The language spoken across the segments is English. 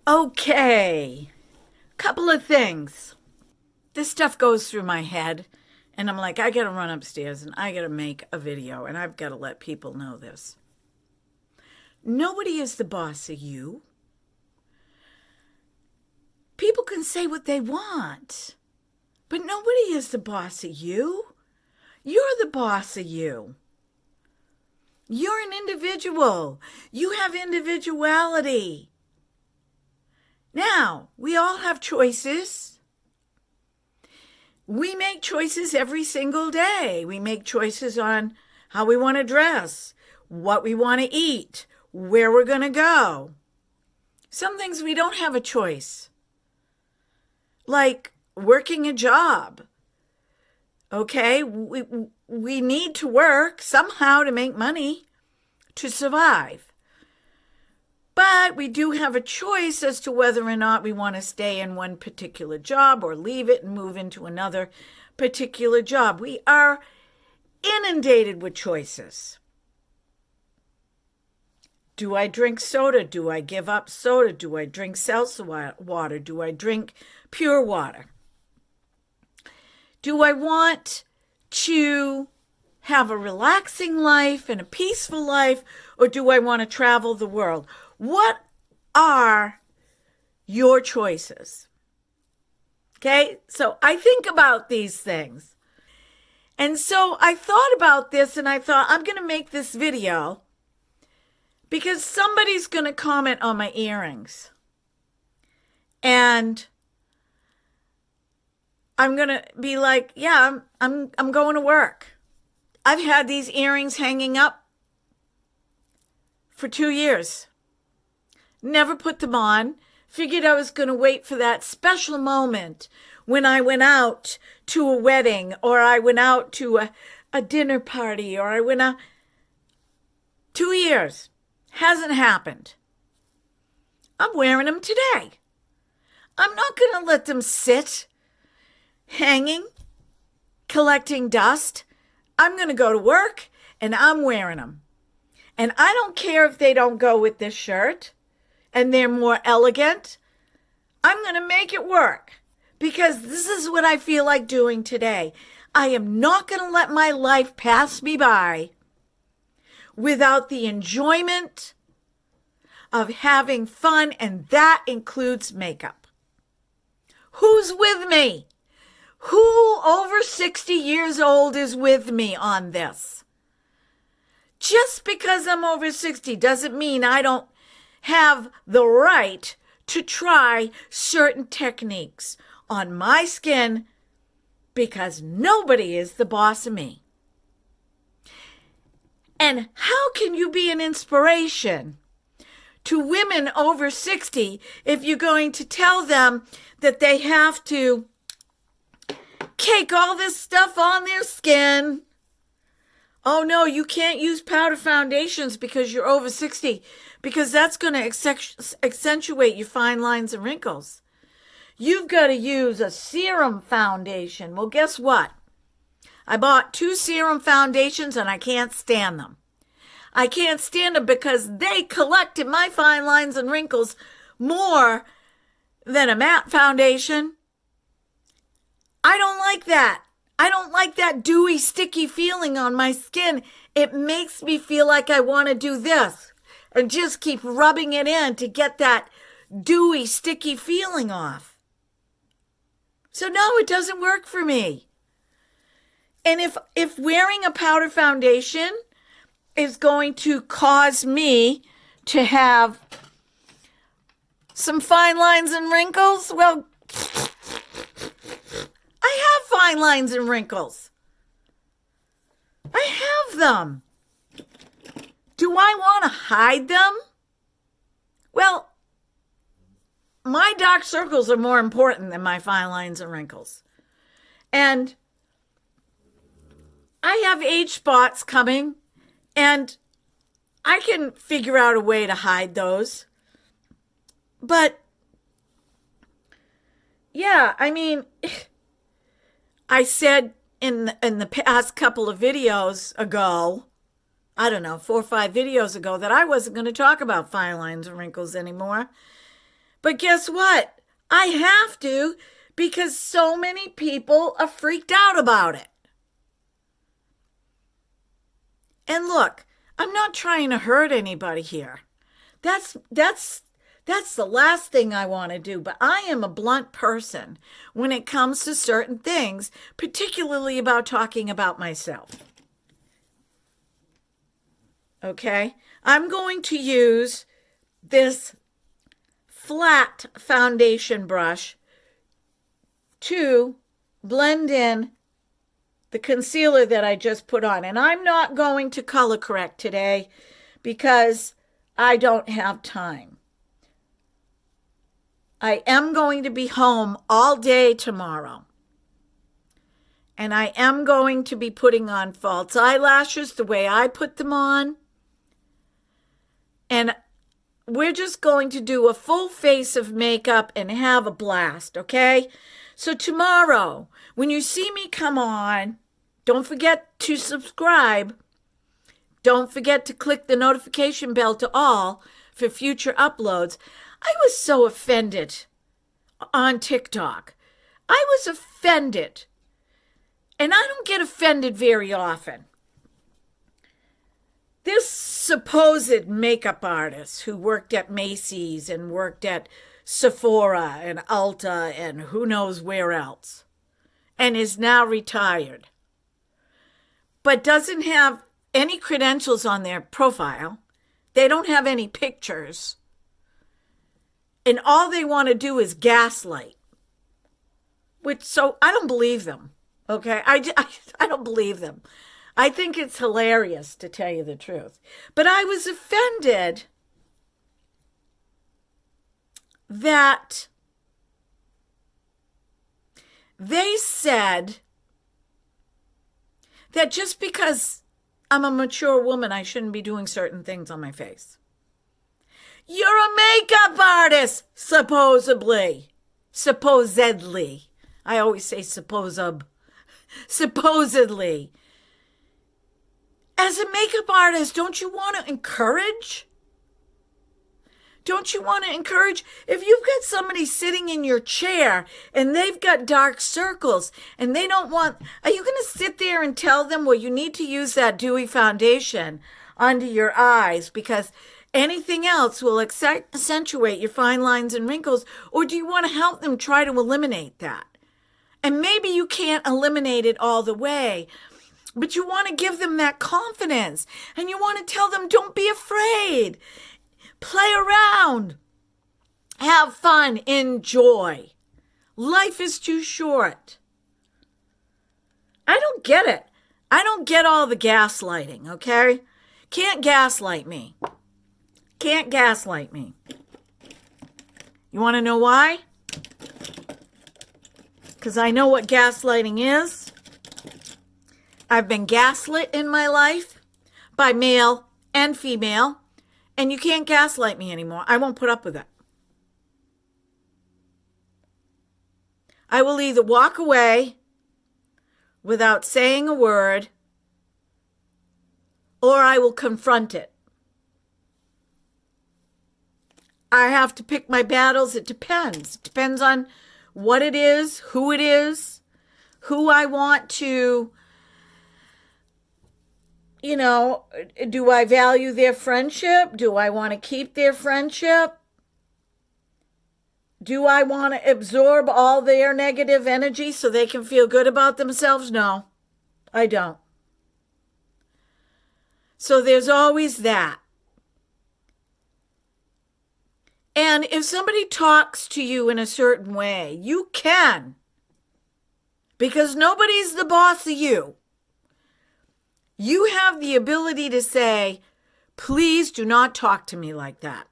Okay, couple of things. This stuff goes through my head, and I'm like, I gotta run upstairs and I gotta make a video, and I've gotta let people know this. Nobody is the boss of you. People can say what they want, but nobody is the boss of you. You're the boss of you. You're an individual. You have individuality. Now, we all have choices. We make choices every single day. We make choices on how we want to dress, what we want to eat, where we're going to go. Some things we don't have a choice, like working a job. Okay, we need to work somehow to make money to survive. But we do have a choice as to whether or not we want to stay in one particular job or leave it and move into another particular job. We are inundated with choices. Do I drink soda? Do I give up soda? Do I drink seltzer water? Do I drink pure water? Do I want to have a relaxing life and a peaceful life, or do I want to travel the world? What are your choices? Okay, so I think about these things. And so I thought about this and I thought, I'm going to make this video because somebody's going to comment on my earrings. And I'm going to be like, yeah, I'm going to work. I've had these earrings hanging up for 2 years. Never put them on. Figured I was going to wait for that special moment when I went out to a wedding, or I went out to a dinner party, or I went out. 2 years. Hasn't happened. I'm wearing them today. I'm not going to let them sit hanging, collecting dust. I'm going to go to work and I'm wearing them. And I don't care if they don't go with this shirt and they're more elegant. I'm going to make it work because this is what I feel like doing today. I am not going to let my life pass me by without the enjoyment of having fun, and that includes makeup. Who's with me? Who over 60 years old is with me on this? Just because I'm over 60 doesn't mean I don't have the right to try certain techniques on my skin, because nobody is the boss of me. And how can you be an inspiration to women over 60 if you're going to tell them that they have to cake all this stuff on their skin? Oh no, you can't use powder foundations because you're over 60, because that's going to accentuate your fine lines and wrinkles. You've got to use a serum foundation. Well, guess what? I bought 2 serum foundations and I can't stand them. I can't stand them because they collected my fine lines and wrinkles more than a matte foundation. I don't like that. I don't like that dewy, sticky feeling on my skin. It makes me feel like I want to do this and just keep rubbing it in to get that dewy, sticky feeling off. So no, it doesn't work for me. And if wearing a powder foundation is going to cause me to have some fine lines and wrinkles, well, I have fine lines and wrinkles. I have them. Do I want to hide them? Well, my dark circles are more important than my fine lines and wrinkles. And I have age spots coming, and I can figure out a way to hide those. But, yeah, I mean, I said in the past couple of videos ago, I don't know, 4 or 5 videos ago, that I wasn't going to talk about fine lines and wrinkles anymore But guess what? I have to because so many people are freaked out about it. And look, I'm not trying to hurt anybody here. That's the last thing I want to do, but I am a blunt person when it comes to certain things, particularly about talking about myself. Okay? I'm going to use this flat foundation brush to blend in the concealer that I just put on. And I'm not going to color correct today because I don't have time. I am going to be home all day tomorrow. And I am going to be putting on false eyelashes the way I put them on. And we're just going to do a full face of makeup and have a blast, okay? So tomorrow, when you see me come on, don't forget to subscribe. Don't forget to click the notification bell to all for future uploads. I was so offended on TikTok. I was offended. And I don't get offended very often. This supposed makeup artist who worked at Macy's and worked at Sephora and Ulta and who knows where else, and is now retired, but doesn't have any credentials on their profile. They don't have any pictures. And all they want to do is gaslight. So I don't believe them, okay? I don't believe them. I think it's hilarious, to tell you the truth. But I was offended that they said that just because I'm a mature woman, I shouldn't be doing certain things on my face. You're a makeup artist, supposedly. Supposedly. I always say supposedly. As a makeup artist, don't you want to encourage? Don't you want to encourage? If you've got somebody sitting in your chair and they've got dark circles and they don't want, are you going to sit there and tell them, well, you need to use that dewy foundation under your eyes because anything else will accentuate your fine lines and wrinkles? Or do you want to help them try to eliminate that? And maybe you can't eliminate it all the way, but you want to give them that confidence and you want to tell them, don't be afraid. Play around. Have fun. Enjoy. Life is too short. I don't get it. I don't get all the gaslighting, okay? Can't gaslight me. Can't gaslight me. You want to know why? Because I know what gaslighting is. I've been gaslit in my life by male and female, and you can't gaslight me anymore. I won't put up with it. I will either walk away without saying a word, or I will confront it. I have to pick my battles. It depends. It depends on what it is, who I want to, do I value their friendship? Do I want to keep their friendship? Do I want to absorb all their negative energy so they can feel good about themselves? No, I don't. So there's always that. And if somebody talks to you in a certain way, you can. Because nobody's the boss of you. You have the ability to say, please do not talk to me like that.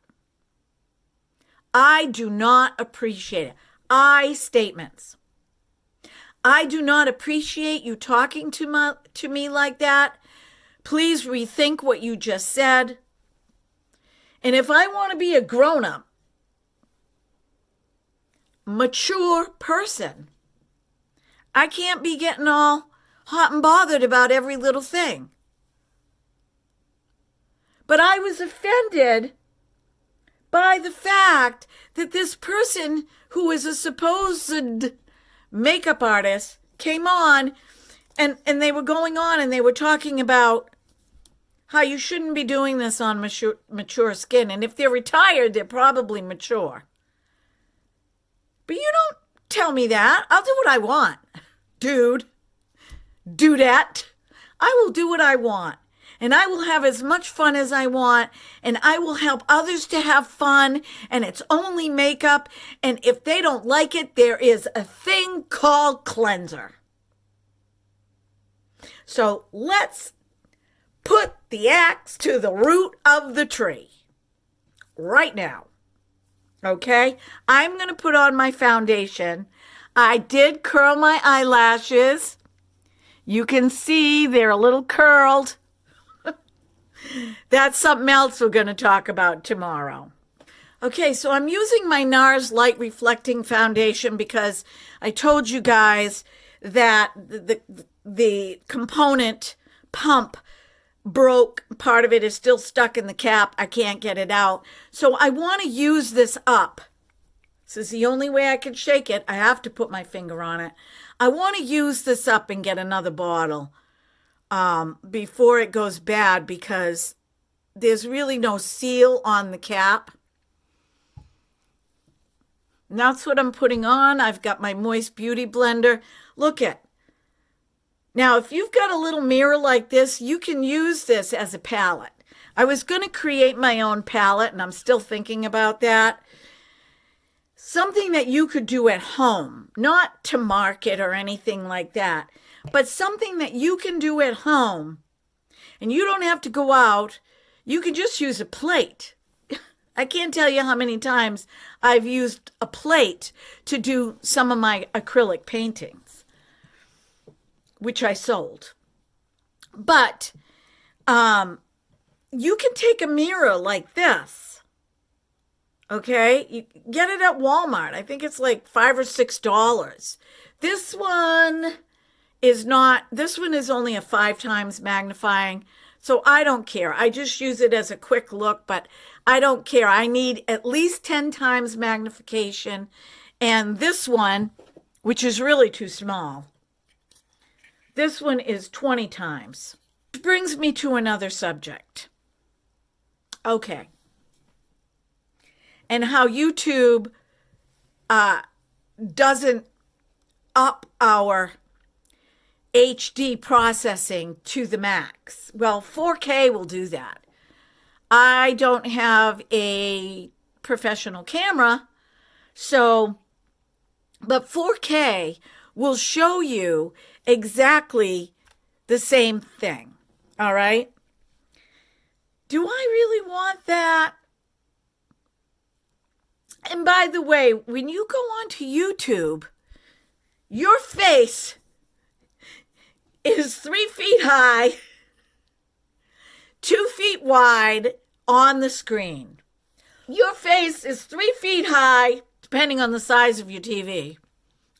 I do not appreciate it. I statements. I do not appreciate you talking to me like that. Please rethink what you just said. And if I want to be a grown-up, mature person, I can't be getting all hot and bothered about every little thing. But I was offended by the fact that this person who is a supposed makeup artist came on and they were going on and they were talking about how you shouldn't be doing this on mature skin. And if they're retired, they're probably mature. But you don't tell me that. I'll do what I want. Dude. Dudette. I will do what I want. And I will have as much fun as I want. And I will help others to have fun. And it's only makeup. And if they don't like it, there is a thing called cleanser. So let's put the axe to the root of the tree right now. Okay? I'm going to put on my foundation. I did curl my eyelashes. You can see they're a little curled. That's something else we're going to talk about tomorrow. Okay, so I'm using my NARS Light Reflecting Foundation because I told you guys that the component pump broke. Part of it is still stuck in the cap. I can't get it out. So I want to use this up. This is the only way I can shake it. I have to put my finger on it. I want to use this up and get another bottle before it goes bad because there's really no seal on the cap. And that's what I'm putting on. I've got my Moist Beauty Blender. Look at. Now, if you've got a little mirror like this, you can use this as a palette. I was going to create my own palette, and I'm still thinking about that. Something that you could do at home, not to market or anything like that, but something that you can do at home, and you don't have to go out. You can just use a plate. I can't tell you how many times I've used a plate to do some of my acrylic paintings, which I sold. But you can take a mirror like this, okay? You get it at Walmart. I think it's like $5 or $6. This one is only a 5 times magnifying, so I don't care. I just use it as a quick look, but I don't care. I need at least 10 times magnification, and this one, which is really too small, this one is 20 times. Which brings me to another subject. Okay. And how YouTube doesn't up our HD processing to the max. Well, 4K will do that. I don't have a professional camera, but 4K will show you exactly the same thing. All right? Do I really want that? And by the way, when you go onto YouTube, your face is 3 feet high, 2 feet wide on the screen. Your face is 3 feet high, depending on the size of your TV,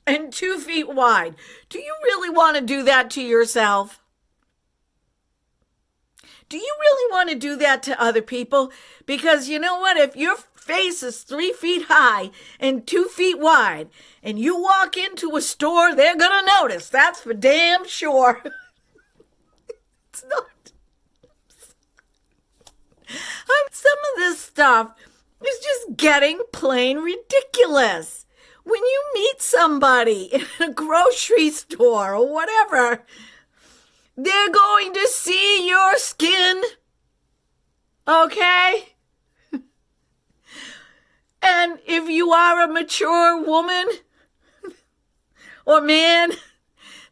and 2 feet wide. Do you really want to do that to yourself? Do you really want to do that to other people? Because you know what? If your face is 3 feet high and 2 feet wide, and you walk into a store, they're going to notice. That's for damn sure. It's not. Some of this stuff is just getting plain ridiculous. When you meet somebody in a grocery store or whatever, they're going to see your skin, okay? And if you are a mature woman or man,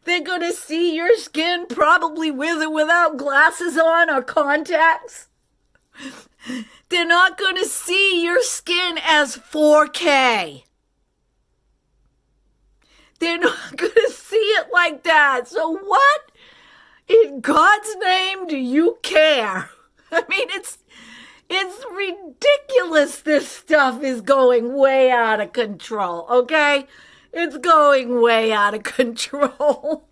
they're going to see your skin probably with or without glasses on or contacts. They're not going to see your skin as 4K. They're not going to see it like that. So what in God's name do you care? I mean, it's ridiculous. This stuff is going way out of control, okay? It's going way out of control.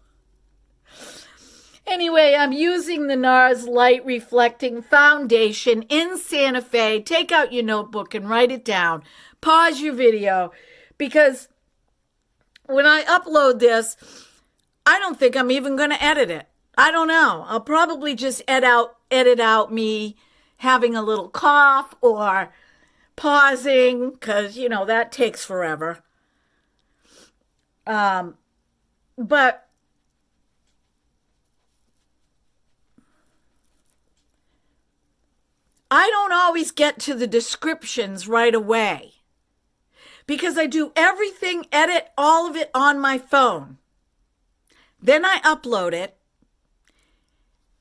Anyway, I'm using the NARS Light Reflecting Foundation in Santa Fe. Take out your notebook and write it down. Pause your video, because when I upload this, I don't think I'm even going to edit it. I don't know. I'll probably just edit out me having a little cough or pausing, because, that takes forever. But I don't always get to the descriptions right away, because I do everything, edit all of it on my phone. Then I upload it.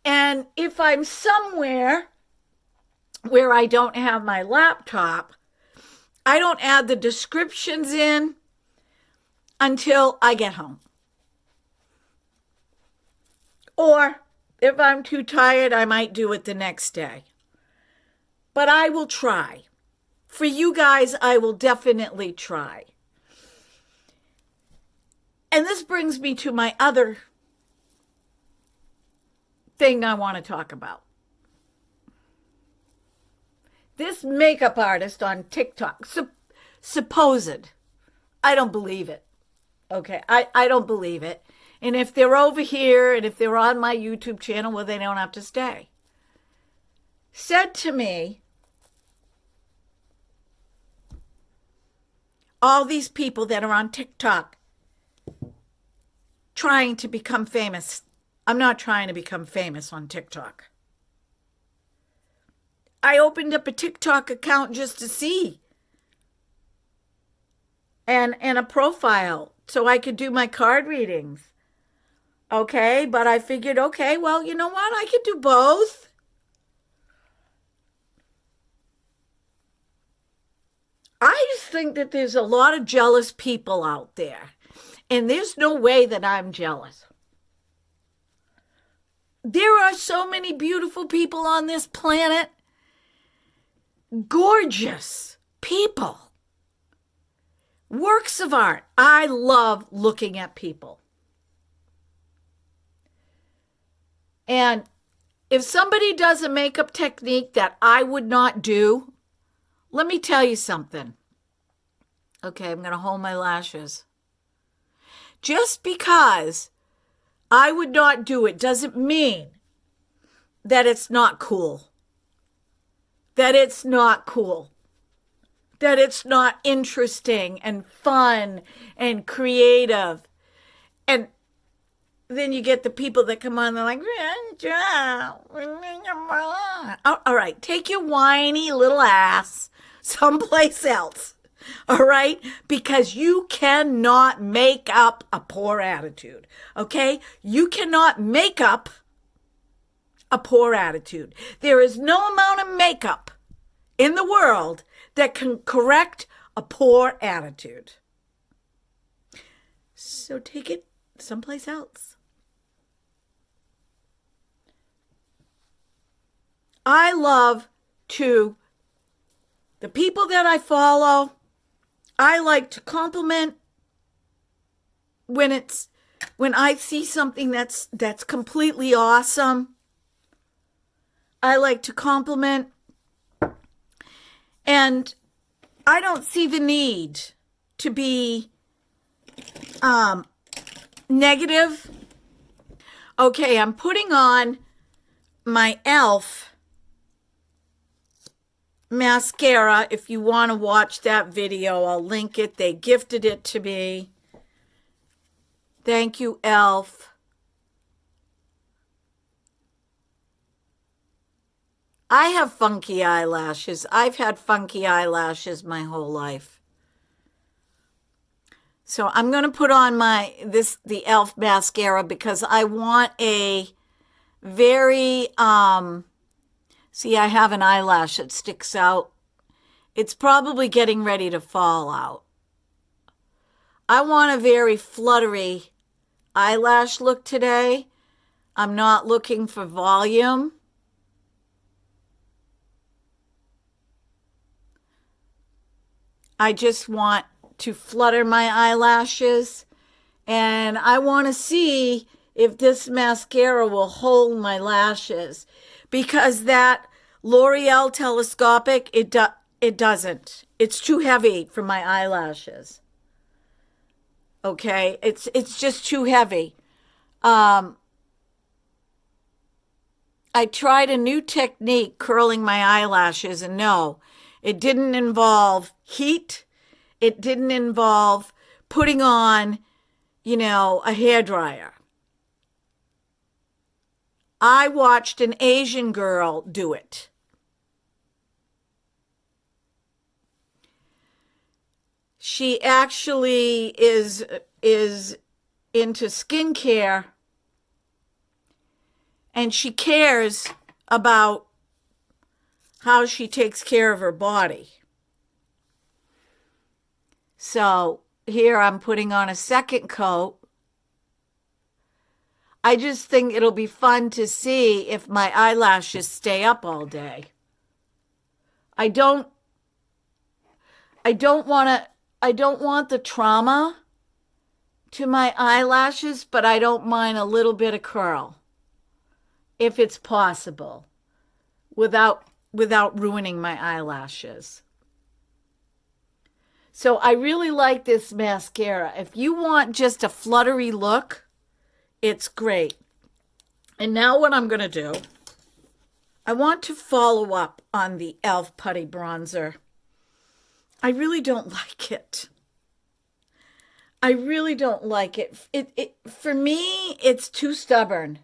And if I'm somewhere where I don't have my laptop, I don't add the descriptions in until I get home. Or if I'm too tired, I might do it the next day. But I will try. For you guys, I will definitely try. And this brings me to my other thing I want to talk about. This makeup artist on TikTok, supposed, I don't believe it. Okay, I don't believe it. And if they're over here and if they're on my YouTube channel, well, they don't have to stay. Said to me, all these people that are on TikTok trying to become famous. I'm not trying to become famous on TikTok. I opened up a TikTok account just to see. And a profile so I could do my card readings. Okay, but I figured, okay, well, you know what? I could do both. I just think that there's a lot of jealous people out there. And there's no way that I'm jealous. There are so many beautiful people on this planet. Gorgeous people. Works of art. I love looking at people. And if somebody does a makeup technique that I would not do, let me tell you something. Okay, I'm going to hold my lashes. Just because I would not do it doesn't mean that it's not cool. That it's not cool. That it's not interesting and fun and creative. And then you get the people that come on, they're like, all right, take your whiny little ass someplace else. All right? Because you cannot make up a poor attitude. Okay? You cannot make up a poor attitude. There is no amount of makeup in the world that can correct a poor attitude. So take it someplace else. I love the people that I follow, I like to compliment when I see something that's completely awesome. I like to compliment. And I don't see the need to be negative. Okay, I'm putting on my e.l.f. mascara. If you want to watch that video, I'll link it. They gifted it to me. Thank you, e.l.f. I have funky eyelashes. I've had funky eyelashes my whole life. So I'm going to put on the e.l.f. mascara because I want a very, see, I have an eyelash that sticks out. It's probably getting ready to fall out. I want a very fluttery eyelash look today. I'm not looking for volume. I just want to flutter my eyelashes, and I want to see if this mascara will hold my lashes, because that L'Oreal telescopic, it doesn't. It's too heavy for my eyelashes. Okay, it's just too heavy. I tried a new technique curling my eyelashes, and no, it didn't involve heat. It didn't involve putting on, a hairdryer. I watched an Asian girl do it. She actually is into skincare, and she cares about how she takes care of her body. So here I'm putting on a second coat. I just think it'll be fun to see if my eyelashes stay up all day. I don't want the trauma to my eyelashes, but I don't mind a little bit of curl if it's possible without ruining my eyelashes. So I really like this mascara. If you want just a fluttery look, it's great. And now what I'm going to do, I want to follow up on the e.l.f. Putty Bronzer. I really don't like it. I really don't like it. For me, it's too stubborn.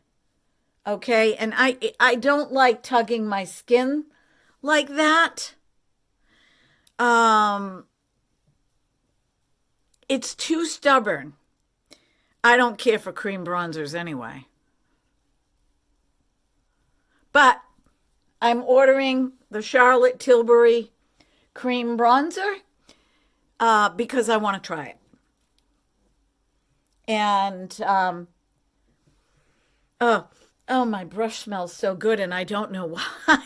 Okay? And I don't like tugging my skin like that. It's too stubborn. I don't care for cream bronzers anyway. But I'm ordering the Charlotte Tilbury cream bronzer because I want to try it. And my brush smells so good, and I don't know why.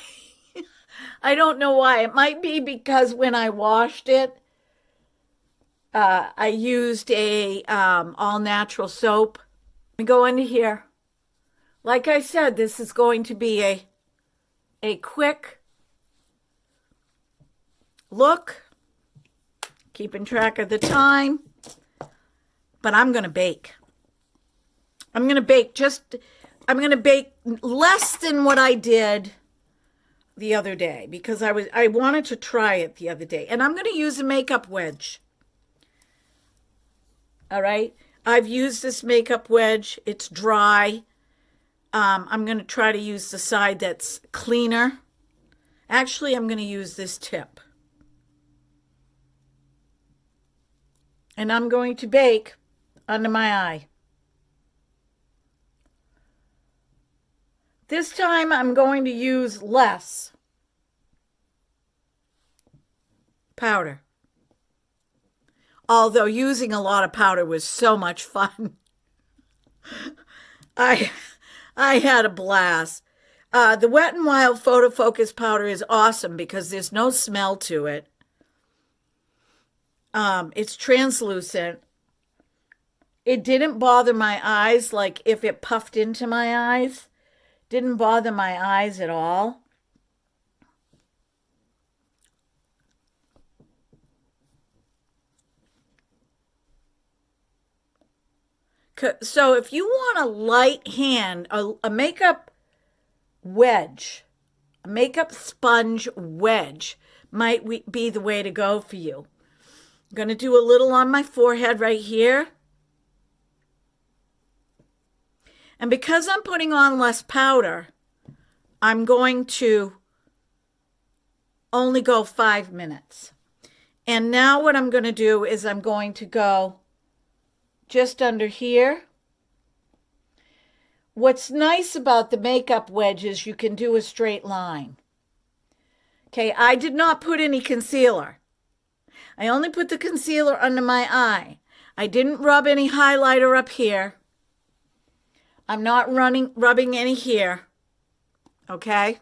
I don't know why. It might be because when I washed it, I used a all-natural soap. Let me go into here. Like I said, this is going to be a quick look, keeping track of the time, but I'm going to bake. I'm going to bake less than what I did the other day because I wanted to try it the other day. And I'm going to use a makeup wedge. All right. I've used this makeup wedge. It's dry. I'm going to try to use the side that's cleaner. Actually, I'm going to use this tip. And I'm going to bake under my eye. This time I'm going to use less powder. Although using a lot of powder was so much fun. I had a blast. The Wet n Wild Photo Focus powder is awesome because there's no smell to it. It's translucent. It didn't bother my eyes, like if it puffed into my eyes. Didn't bother my eyes at all. So if you want a light hand, a makeup wedge, a makeup sponge wedge might be the way to go for you. I'm going to do a little on my forehead right here. And because I'm putting on less powder, I'm going to only go 5 minutes. And now what I'm going to do is I'm going to go just under here. What's nice about the makeup wedge is you can do a straight line. Okay, I did not put any concealer. I only put the concealer under my eye. I didn't rub any highlighter up here. I'm not rubbing any here. Okay?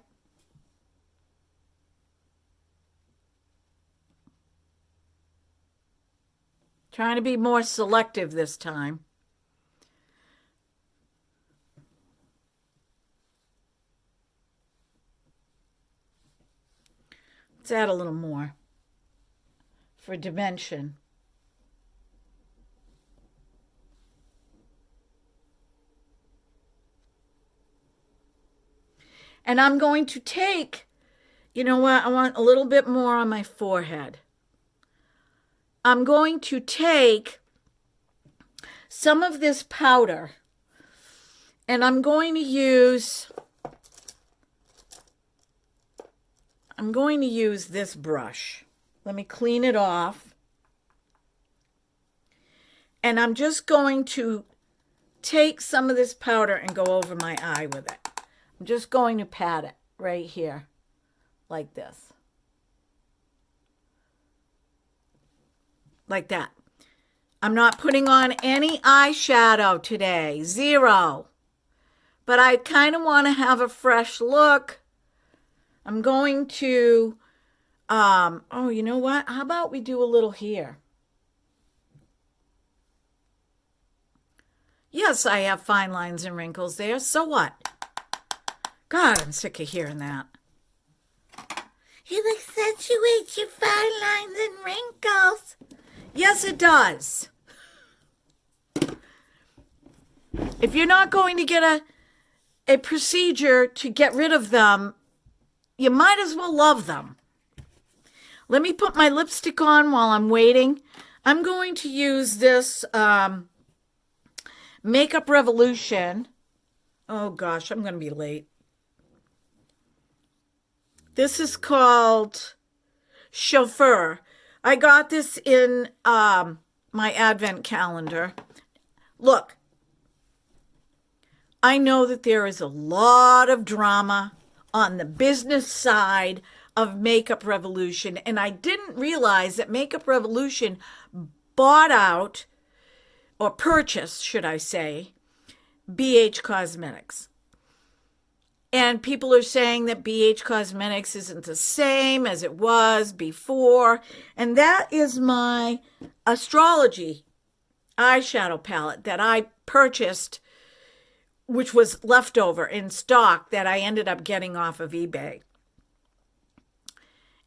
Trying to be more selective this time. Let's add a little more for dimension. And I'm going to take, you know what, I want a little bit more on my forehead. I'm going to take some of this powder and I'm going to use this brush. Let me clean it off. And I'm just going to take some of this powder and go over my eye with it. I'm just going to pat it right here, like this. Like that. I'm not putting on any eyeshadow today. Zero. But I kind of want to have a fresh look. I'm going to, oh, you know what? How about we do a little here? Yes, I have fine lines and wrinkles there. So what? God, I'm sick of hearing that. It accentuates your fine lines and wrinkles. Yes, it does. If you're not going to get a procedure to get rid of them, you might as well love them. Let me put my lipstick on while I'm waiting. I'm going to use this Makeup Revolution. Oh gosh, I'm going to be late. This is called Chauffeur. I got this in my advent calendar. Look, I know that there is a lot of drama on the business side of Makeup Revolution, and I didn't realize that Makeup Revolution bought out, or purchased, should I say, BH Cosmetics. And people are saying that BH Cosmetics isn't the same as it was before. And that is my astrology eyeshadow palette that I purchased, which was leftover in stock that I ended up getting off of eBay.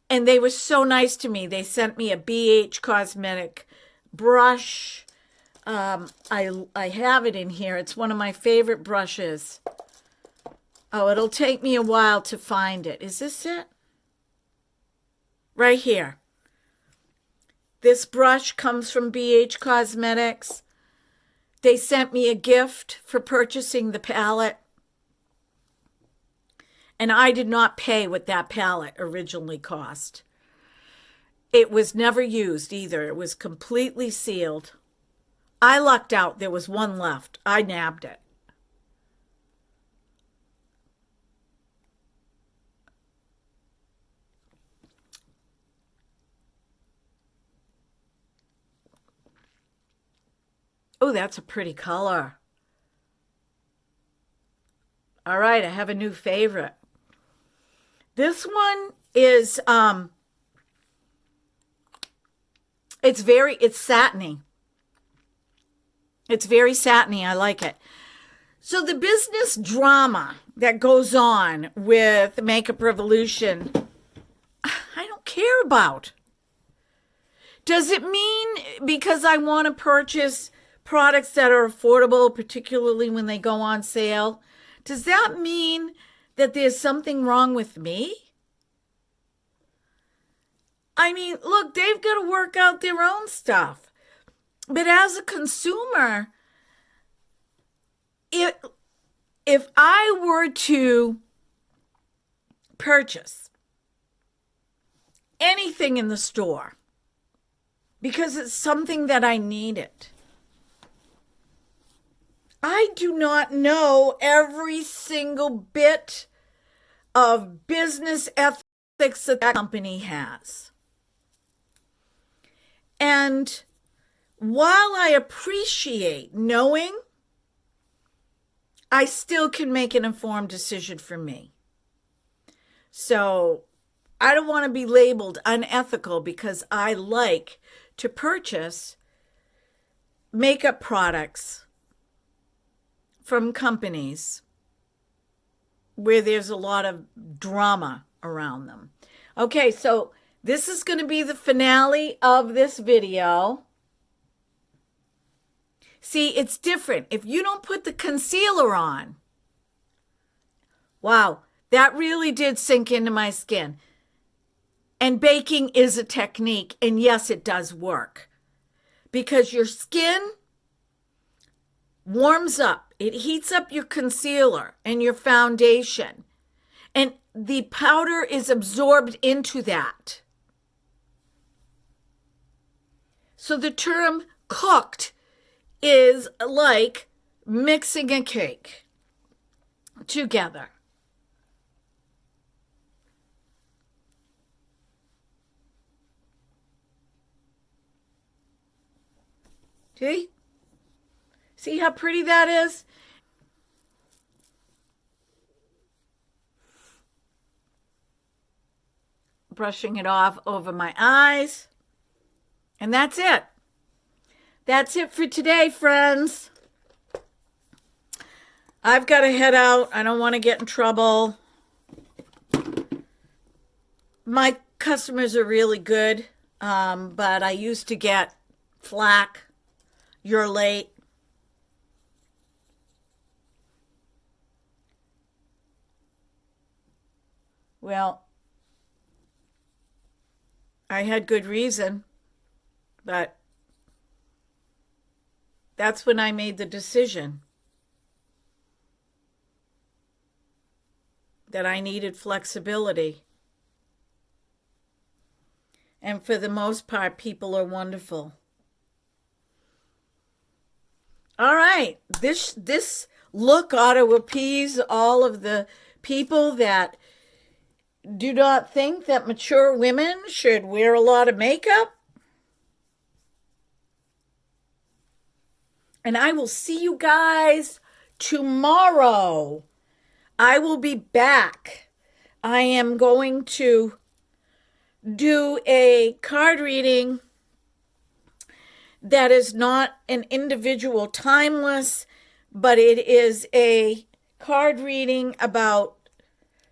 And they were so nice to me. They sent me a BH Cosmetic brush. I have it in here. It's one of my favorite brushes. Oh, it'll take me a while to find it. Is this it? Right here. This brush comes from BH Cosmetics. They sent me a gift for purchasing the palette. And I did not pay what that palette originally cost. It was never used either. It was completely sealed. I lucked out. There was one left. I nabbed it. Oh, that's a pretty color. All right, I have a new favorite. This one is, it's satiny. It's very satiny. I like it. So the business drama that goes on with Makeup Revolution, I don't care about. Does it mean because I want to purchase products that are affordable, particularly when they go on sale, does that mean that there's something wrong with me? I mean, look, they've got to work out their own stuff. But as a consumer, if I were to purchase anything in the store because it's something that I needed, I do not know every single bit of business ethics that company has. And while I appreciate knowing, I still can make an informed decision for me. So I don't want to be labeled unethical because I like to purchase makeup products from companies where there's a lot of drama around them. Okay, so this is going to be the finale of this video. See, it's different. If you don't put the concealer on, wow, that really did sink into my skin. And baking is a technique, and yes, it does work. Because your skin warms up. It heats up your concealer and your foundation. And the powder is absorbed into that. So the term cooked is like mixing a cake together. See? See how pretty that is? Brushing it off over my eyes. And that's it. That's it for today, friends. I've got to head out. I don't want to get in trouble. My customers are really good, but I used to get flack. You're late. Well, I had good reason, but that's when I made the decision that I needed flexibility. And for the most part, people are wonderful. All right, this look ought to appease all of the people that do not think that mature women should wear a lot of makeup. And I will see you guys tomorrow. I will be back. I am going to do a card reading that is not an individual timeless, but it is a card reading about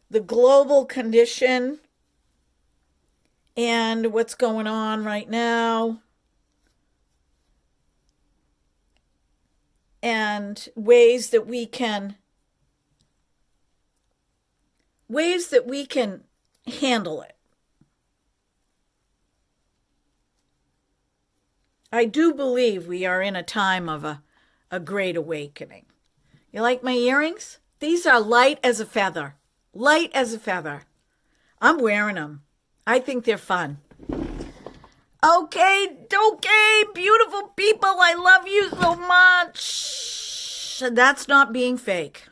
the global condition and what's going on right now, and ways that we can handle it. I do believe we are in a time of a great awakening. You like my earrings? These are light as a feather. Light as a feather. I'm wearing them. I think they're fun. Okay, beautiful people. I love you so much. And that's not being fake,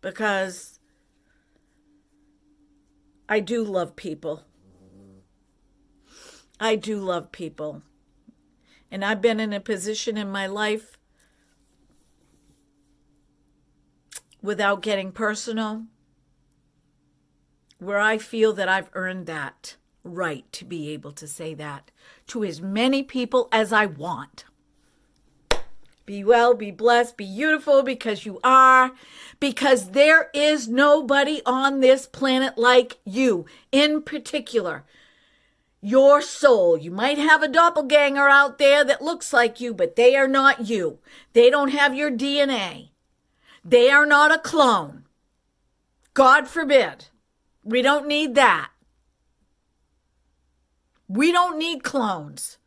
because I do love people. I do love people. And I've been in a position in my life, without getting personal, where I feel that I've earned that right to be able to say that to as many people as I want. Be well, be blessed, be beautiful, because you are, because there is nobody on this planet like you. In particular, your soul. You might have a doppelganger out there that looks like you, but they are not you. They don't have your DNA. They are not a clone. God forbid. We don't need that. We don't need clones.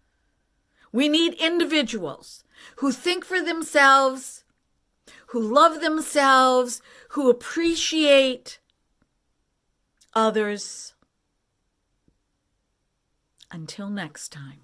We need individuals who think for themselves, who love themselves, who appreciate others. Until next time.